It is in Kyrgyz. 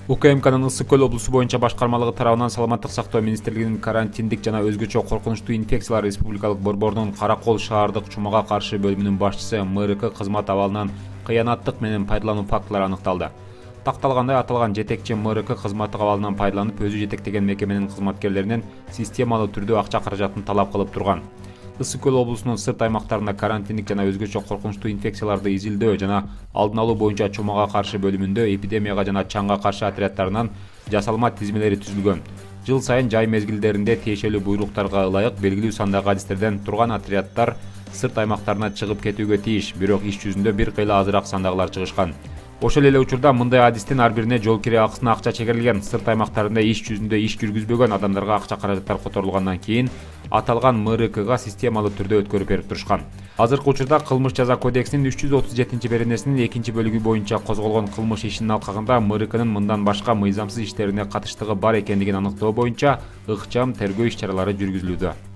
УКМКнын Ысык Көл облусу боюнча башкармалыгы тарабынан Саламаттык сактоо министрлигинин карантиндик жана өзгөчө коркунучтуу инфекциялар республикалык борборунун Каракол шаардык чумага каршы бөлүмүнүн башчысы МРК кызмат абалынан кыянаттык менен пайдалануу фактылары аныкталды. Такталгандай, аталган жетекчи МРК кызматтык абалынан пайдаланып, өзү жетектеген мекеменин кызматкерлеринен системалуу түрдө акча каражатын талап кылып турган. Ысык Көл облусунун сырт аймактарында карантиндик жана өзгөчө коркунучтуу инфекцияларды изилдөө жана алдын алуу боюнча чумага каршы бөлүмүндө эпидемияга жана чаңга каршы отрядтарынан жасалма тизмелери түзүлгөн. Жыл сайын жай мезгилдеринде тиешелүү буйруктарга ылайык белгилүү сандагы адистерден турган отрядтар сырт аймактарына чыгып кетүүгө тийиш, бирок иш жүзүндө бир кыйла азыраак сандагылар чыгышкан. Ошол эле учурда мындай адистин ар бирине жол кире акысына акча чегерилген. Сырт аймактарында иш жүзүндө иш жүргүзбөгөн адамдарга акча каражаттар которулгандан кийин аталган МРКга системалуу түрдө өткөрүп берип турушкан. Азыркы учурда Кылмыш жаза кодексинин 337-беренесинин 2-бөлүгү боюнча козголгон кылмыш ишинин алкагында МРКнын мындан башка мыйзамсыз иштерине катыштыгы бар экендигин аныктоо боюнча ыкчам тергөө иш чаралары жүргүзүлүүдө.